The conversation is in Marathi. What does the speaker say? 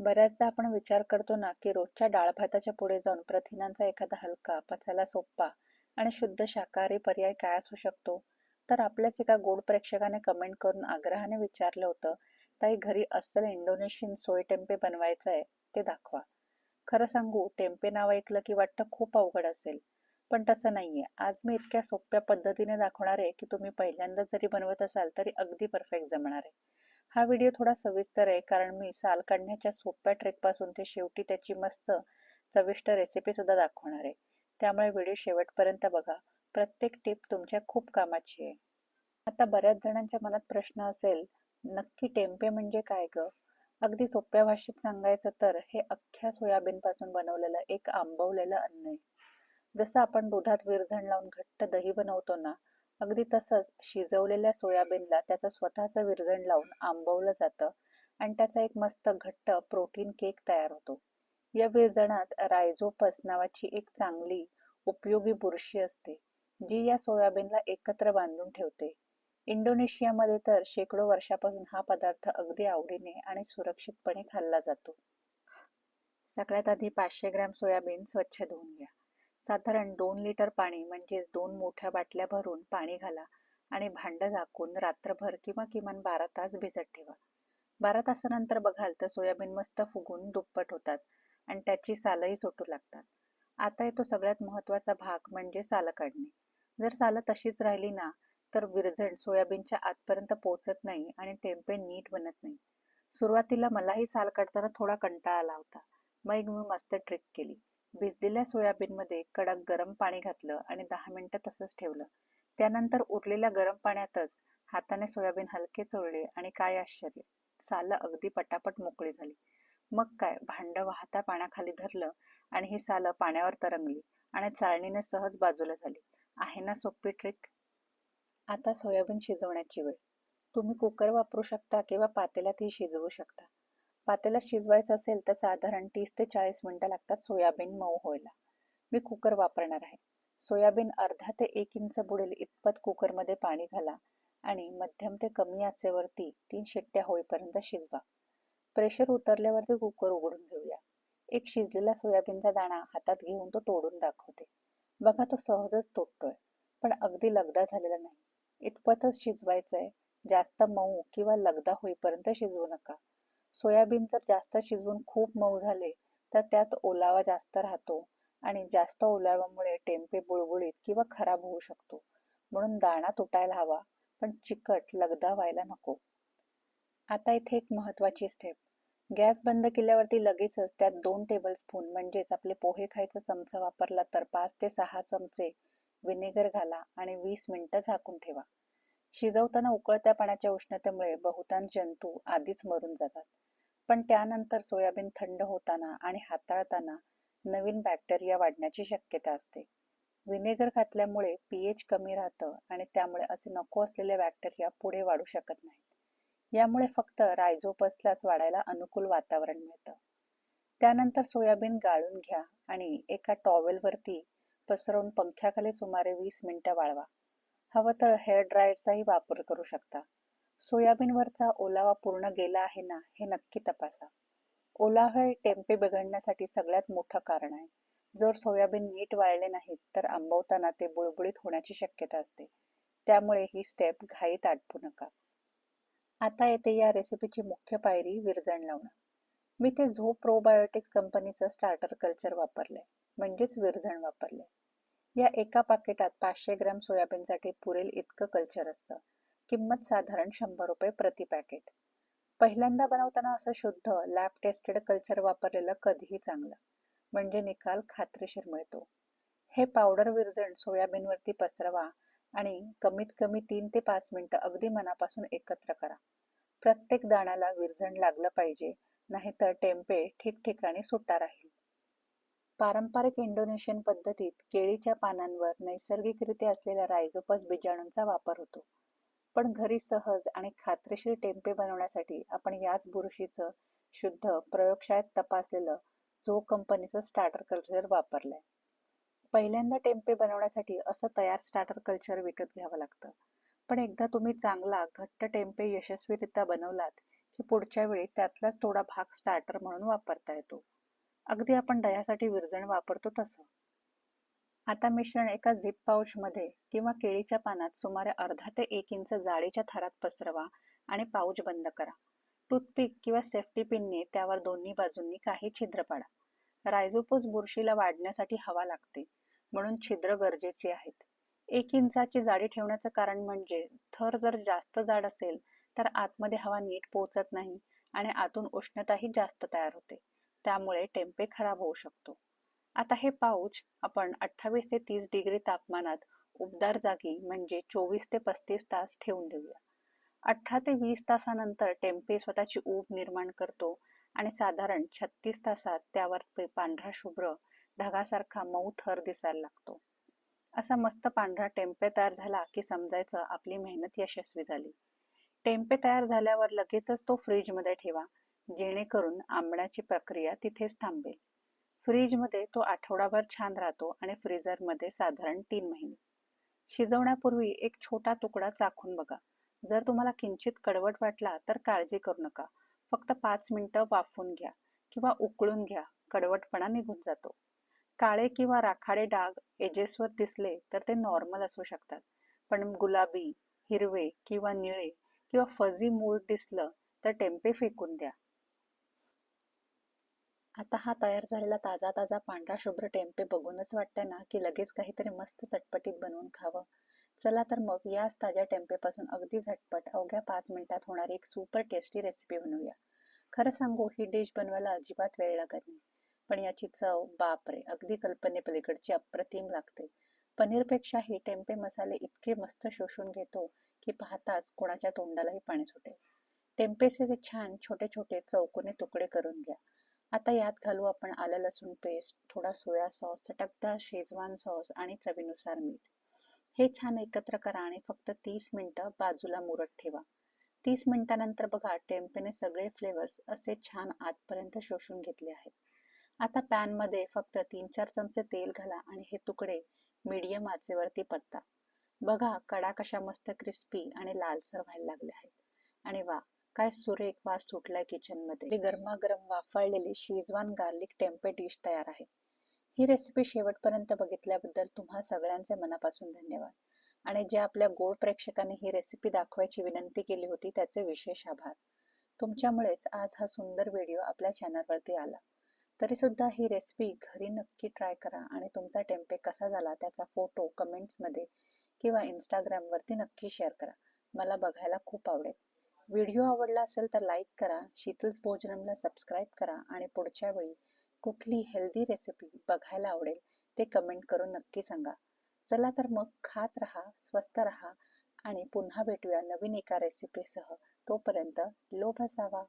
बऱ्याचदा आपण विचार करतो ना, की रोजच्या डाळ-भाताच्या पुढे जाऊन प्रथिनांचा एखादा हलका, पचायला सोपा आणि शुद्ध शाकाहारी पर्याय काय असू शकतो? तर आपल्याच एका गोड प्रेक्षकाने कमेंट करून आग्रहाने विचारलं होतं, "ताई घरी अस्सल इंडोनेशियन सोय टेम्पे बनवायचं आहे, ते दाखवा." खरं सांगू, टेम्पे नाव ऐकलं की वाटतं खूप अवघड असेल. पण तसं नाहीये. आज मी इतक्या सोप्या पद्धतीने दाखवणार आहे, की तुम्ही पहिल्यांदा जरी बनवत असाल तरी अगदी परफेक्ट जमणार आहे. हा व्हिडिओ थोडा सविस्तर आहे कारण मी साल काढण्याच्या सोप्या ट्रिकपासून ते शेवटी त्याची मस्त चविष्ट रेसिपी सुद्धा दाखवणार आहे. त्यामुळे व्हिडिओ शेवटपर्यंत बघा. प्रत्येक टिप तुमच्या खूप कामाची आहे. आता बऱ्याच जणांच्या मनात प्रश्न असेल, नक्की टेम्पे म्हणजे काय ग? अगदी सोप्या भाषेत सांगायचं तर हे अख्ख्या सोयाबीनपासून बनवलेलं एक आंबवलेलं अन्न आहे. जसं आपण दुधात विरझण लावून घट्ट दही बनवतो ना, अगदी तसंच शिजवलेल्या सोयाबीनला त्याचं स्वतःचं विरझण लावून आंबवलं जातं आणि त्याचा एक मस्त घट्ट प्रोटीन केक तयार होतो. या विरझणात रायझोपस नावाची एक चांगली उपयोगी बुरशी असते, जी या सोयाबीनला एकत्र बांधून ठेवते. इंडोनेशियामध्ये तर शेकडो वर्षापासून हा पदार्थ अगदी आवडीने आणि सुरक्षितपणे खाल्ला जातो. सगळ्यात आधी 500 ग्रॅम सोयाबीन स्वच्छ धुवून घ्या. साधारण 2 लिटर पाणी म्हणजेच 2 मोठ्या बाटल्या भरून पाणी घाला आणि भांडं झाकून रात्रभर किंवा किमान 12 तास भिजत ठेवा. 12 तासानंतर बघाल तर सोयाबीन मस्त फुगून दुप्पट होतात आणि त्याची सालही सुटू लागतात. आता येतो सगळ्यात महत्त्वाचा भाग म्हणजे सालं काढणे. जर सालं तशीच राहिली ना, तर विरझण सोयाबीनच्या आतपर्यंत पोहोचत नाही आणि टेम्पे नीट बनत नाही. सुरुवातीला मलाही साल काढताना थोडा कंटाळा आला होता. मग मी मस्त ट्रिक केली. भिजलेल्या सोयाबीनमध्ये कडक गरम पाणी घातलं आणि 10 मिनिटं तसंच ठेवलं. त्यानंतर उरलेल्या गरम पाण्यातच हाताने सोयाबीन हलके चोळले आणि काय आश्चर्य! सालं अगदी पटापट मोकळी झाली. मग काय, भांडं वाहत्या पाण्याखाली धरलं आणि ही सालं पाण्यावर तरंगली आणि चाळणीने सहज बाजूला झाली. आहे ना सोपी ट्रिक? आता सोयाबीन शिजवण्याची वेळ. तुम्ही कुकर वापरू शकता किंवा पातेल्यातही शिजवू शकता. पातेल्यात शिजवायचं असेल तर साधारण 30 ते 40 मिनिटं लागतात सोयाबीन मऊ व्हायला. मी कुकर वापरणार आहे. सोयाबीन अर्धा ते 1 इंच बुडेल इतपत कुकरमध्ये पाणी घाला आणि मध्यम ते कमी आचेवरती 3 शिट्ट्या होईपर्यंत शिजवा. प्रेशर उतरल्यावरती कुकर उघडून घेऊया. एक शिजलेला सोयाबीनचा दाणा हातात घेऊन तो तोडून दाखवते. बघा तो सहजच तुटतोय, पण अगदी लगदा झालेला नाही. इतपतच शिजवायचंय. जास्त मऊ किंवा लगदा होईपर्यंत शिजवू नका. सोयाबीन जर जास्त शिजवून खूप मऊ झाले, तर त्यात ओलावा जास्त राहतो आणि जास्त ओलाव्यामुळे टेम्पे बुळबुळीत किंवा खराब होऊ शकतो. म्हणून दाणा तुटायला हवा, पण चिकट लगदा व्हायला नको. आता इथे एक महत्त्वाची स्टेप. गॅस बंद केल्यावरती लगेचच त्यात 2 टेबलस्पून म्हणजेच आपले पोहे खायचा चमचा वापरला तर 5 ते 6 चमचे व्हिनेगर घाला आणि 20 मिनिटं झाकून ठेवा. शिजवताना उकळत्या पाण्याच्या उष्णतेमुळे बहुतांश जंतू आधीच मरून जातात. पण त्यानंतर सोयाबीन थंड होताना आणि हाताळताना नवीन बॅक्टेरिया वाढण्याची शक्यता असते. व्हिनेगर घातल्यामुळे पीएच कमी राहतं आणि त्यामुळे असे नको असलेले बॅक्टेरिया पुढे वाढू शकत नाहीत. यामुळे फक्त रायझोपसलाच वाढायला अनुकूल वातावरण मिळतं. त्यानंतर सोयाबीन गाळून घ्या आणि एका टॉवेलवरती पसरवून पंख्याखाली सुमारे 20 मिनिटं वाळवा. हवं तर हेअर ड्रायरचाही वापर करू शकता. सोयाबीनवरचा ओलावा पूर्ण गेला आहे ना, हे नक्की तपासा. ओलावा हे टेम्पे बिघडण्यासाठी सगळ्यात मोठं कारण आहे. जर सोयाबीन नीट वाळले नाहीत तर आंबवताना ते बुळबुळीत होण्याची शक्यता असते. त्यामुळे ही स्टेप घाईत आटपू नका. आता येते या रेसिपीची मुख्य पायरी, विरजण लावणं. मी ते झो प्रोबायोटिक्स कंपनीचं स्टार्टर कल्चर वापरलंय, म्हणजेच विरझण वापरले. या एका पाकिटात 500 ग्रॅम सोयाबीनसाठी पुरेल इतकं कल्चर असतं. किंमत साधारण 100 रुपये प्रति पॅकेट. पहिल्यांदा बनवताना असं शुद्ध लॅब टेस्टेड कल्चर वापरलेलं कधीही चांगलं, म्हणजे निकाल खात्रीशीर मिळतो. हे पावडर विरजण सोयाबीनवरती पसरवा आणि कमीत कमी 3 ते 5 मिनिटं अगदी मनापासून एकत्र करा. प्रत्येक दाण्याला विरजण लागलं पाहिजे, नाहीतर टेम्पे ठिकठिकाणी सुट्टा राहील. पारंपरिक इंडोनेशियन पद्धतीत केळीच्या पानांवर नैसर्गिकरित्या असलेल्या रायझोपस बीजाणूंचा वापर होतो. पण घरी सहज आणि खात्रीशीर टेम्पे बनवण्यासाठी आपण याच बुरशीचं शुद्ध प्रयोगशाळेत तपासलेलं झो कंपनीचं स्टार्टर कल्चर वापरलंय. पहिल्यांदा टेम्पे बनवण्यासाठी असं तयार स्टार्टर कल्चर विकत घ्यावं लागतं. पण एकदा तुम्ही चांगला घट्ट टेम्पे यशस्वीरित्या बनवलात की पुढच्या वेळी त्यातलाच थोडा भाग स्टार्टर म्हणून वापरता येतो. अगदी आपण दह्यासाठी विरजण वापरतो तसं. आता मिश्रण एका झिप पाऊचमध्ये किंवा केळीच्या पानात सुमारे अर्धा ते 1 इंच जाडीच्या थरात पसरवा आणि पाऊच बंद करा. टूथपिक किंवा सेफ्टी पिनने त्यावर दोन्ही बाजूंनी काही छिद्र पाडा. रायझोपोस बुरशीला वाढण्यासाठी हवा लागते, म्हणून छिद्र गरजेची आहेत. 1 इंचाची जाडी ठेवण्याचं कारण म्हणजे थर जर जास्त जाड असेल तर आतमध्ये हवा नीट पोहोचत नाही आणि आतून उष्णताही जास्त तयार होते. त्यामुळे टेम्पे खराब होऊ शकतो. आता हे पाऊच आपण 28 ते 30 डिग्री तापमानात उबदार जागी म्हणजे 24 ते 35 तास ठेवून देऊया. 18 ते 20 तासानंतर टेम्पे स्वतःची ऊब निर्माण करतो आणि साधारण 36 तासात त्यावर पांढरा शुभ्र ढगासारखा मऊ थर दिसायला लागतो. असा मस्त पांढरा टेम्पे तयार झाला की समजायचं आपली मेहनत यशस्वी झाली. टेम्पे तयार झाल्यावर लगेचच तो फ्रीजमध्ये ठेवा, जेणेकरून आंबण्याची प्रक्रिया तिथेच थांबेल. फ्रीजमध्ये तो आठवडाभर छान राहतो आणि फ्रीझरमध्ये साधारण 3 महिने. शिजवण्यापूर्वी एक छोटा तुकडा चाखून बघा. जर तुम्हाला किंचित कडवट वाटला तर काळजी करू नका. फक्त 5 मिनिटं वाफवून घ्या किंवा उकळून घ्या. कडवटपणा निघून जातो. काळे किंवा राखाडे डाग एजेसवर दिसले तर ते नॉर्मल असू शकतात. पण गुलाबी, हिरवे किंवा निळे किंवा फझी मूळ दिसलं तर टेम्पे फेकून द्या. आता हा तयार झालेला ताजा ताजा पांढरा शुभ्र टेम्पे बघूनच वाटतंय ना की लगेच काहीतरी मस्त चटपटीत बनवून खावं. चला तर मग याच ताज्या टेम्पेपासून अगदी झटपट अवघ्या 5 मिनिटात होणारी एक सुपर टेस्टी रेसिपी बनवूया. खरं सांगू ही डिश बनवायला अजिबात वेळ लागत नाही. पण याची चव बापरे, अगदी कल्पनेपलीकडची अप्रतिम लागते. पनीरपेक्षाही टेम्पे मसाले इतके मस्त शोषून घेतो की पाहताच कोणाच्या तोंडालाही पाणी सुटेल. टेम्पेचे छान छोटे छोटे चौकोनी तुकडे करून घ्या. आता यात घालू आपण आलं लसूण पेस्ट, थोडा सोया सॉस, चटकदार शेजवान सॉस आणि चवीनुसार मीठ. हे छान एकत्र करा आणि फक्त 30 मिनिटं बाजूला मुरत ठेवा. 30 मिनिटांनंतर बघा टेम्पेने सगळे फ्लेवर्स असे छान आतपर्यंत शोषून घेतले आहेत. आता पॅनमध्ये फक्त 3-4 चमचे तेल घाला आणि हे तुकडे मीडियम आचेवरती परता. बघा कडा कशा मस्त क्रिस्पी आणि लालसर व्हायला लागले आहेत. आणि वा, काय सुरेख वास सुटलाय किचनमध्ये. गरमागरम वाफाळलेली शेजवान गार्लिक टेम्पे डिश तयार आहे. ही रेसिपी शेवटपर्यंत बघितल्याबद्दल तुम्हा सगळ्यांचे मनापासून धन्यवाद. आणि जे आपल्या गोड प्रेक्षकांनी ही रेसिपी दाखवायची विनंती केली होती त्याचे विशेष आभार. तुमच्यामुळेच आज हा सुंदर व्हिडिओ आपल्या चॅनलवरती आला. तरी सुद्धा ही रेसिपी घरी नक्की ट्राय करा आणि तुमचा टेम्पे कसा झाला त्याचा फोटो कमेंट्समध्ये किंवा इंस्टाग्रामवरती नक्की शेअर करा. मला बघायला खूप आवडेल. व्हिडिओ आवडला असेल तर लाईक करा, शीतल्स भोजनमला सबस्क्राईब करा आणि पुढच्या वेळी कुठली हेल्दी रेसिपी बघायला आवडेल ते कमेंट करून नक्की सांगा. चला तर मग खात रहा, स्वस्त रहा आणि पुन्हा भेटूया नवीन एका रेसिपीसह. तोपर्यंत लोभ असावा.